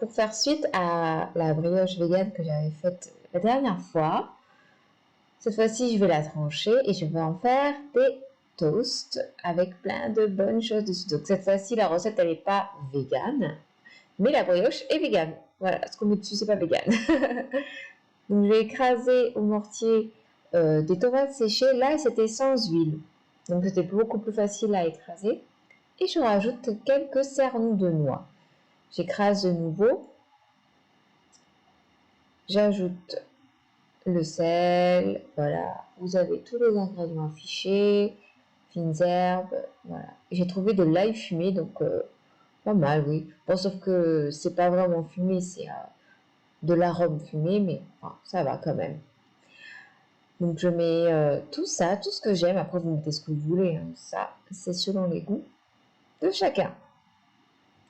pour faire suite à la brioche végane que j'avais faite la dernière fois, cette fois-ci, je vais la trancher et je vais en faire des toasts avec plein de bonnes choses dessus. Donc cette fois-ci, la recette, elle n'est pas végane, mais la brioche est végane. Voilà, ce qu'on met dessus, c'est pas végane. Donc je vais écraser au mortier des tomates séchées. Là, c'était sans huile. Donc c'était beaucoup plus facile à écraser. Et je rajoute quelques cerneaux de noix. J'écrase de nouveau. J'ajoute le sel, voilà. Vous avez tous les ingrédients affichés, fines herbes, voilà. J'ai trouvé de l'ail fumé, donc pas mal, oui. Bon, sauf que c'est pas vraiment fumé, c'est de l'arôme fumé, mais enfin, ça va quand même. Donc je mets tout ça, tout ce que j'aime. Après, vous mettez ce que vous voulez, hein. Ça, c'est selon les goûts de chacun.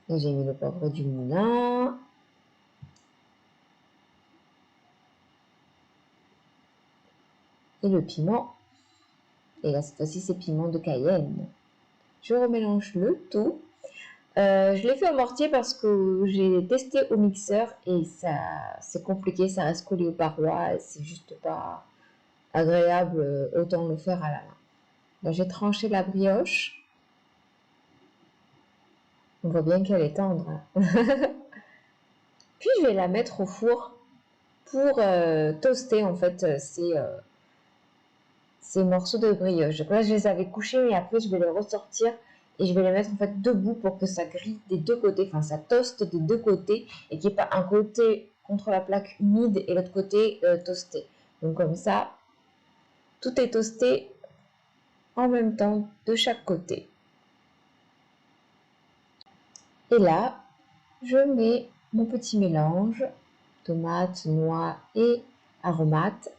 Et j'ai mis le poivre du moulin. Et le piment. Et là, cette fois-ci, c'est piment de Cayenne. Je remélange le tout. Je l'ai fait au mortier parce que j'ai testé au mixeur et ça, c'est compliqué, ça reste collé aux parois et c'est juste pas agréable, autant le faire à la main. Là, j'ai tranché la brioche. On voit bien qu'elle est tendre, hein. Puis je vais la mettre au four pour toaster en fait ces morceaux de brioche. Donc là, je les avais couchés, mais après, je vais les ressortir et je vais les mettre en fait debout pour que ça grille des deux côtés, enfin ça toaste des deux côtés et qu'il n'y ait pas un côté contre la plaque humide et l'autre côté toasté. Donc comme ça, tout est toasté en même temps de chaque côté. Et là, je mets mon petit mélange, tomates, noix et aromates.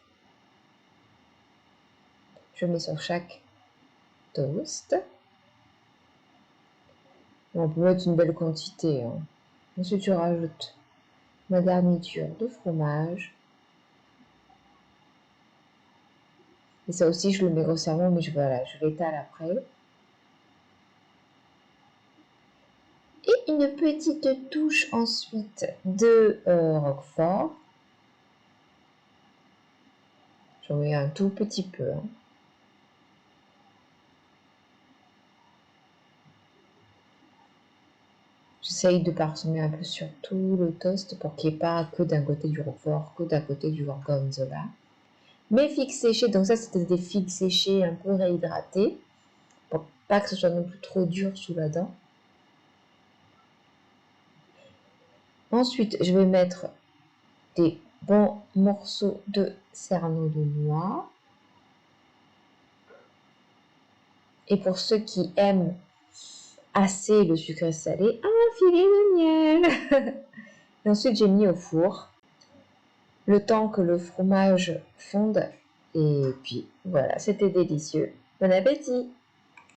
Je mets sur chaque toast. On peut mettre une belle quantité, hein. Ensuite, je rajoute ma garniture de fromage. Et ça aussi, je le mets grossièrement, mais voilà, je l'étale après. Et une petite touche ensuite de roquefort. J'en mets un tout petit peu, hein. J'essaye de parsemer un peu sur tout le toast pour qu'il n'y ait pas que d'un côté du roquefort, que d'un côté du gorgonzola. Mes figues séchées, donc ça c'était des figues séchées un peu réhydratées, pour pas que ce soit non plus trop dur sous la dent. Ensuite, je vais mettre des bons morceaux de cerneau de noix. Et pour ceux qui aiment assez le sucré salé, un filet de miel. Et ensuite, j'ai mis au four le temps que le fromage fonde. Et puis, voilà, c'était délicieux. Bon appétit!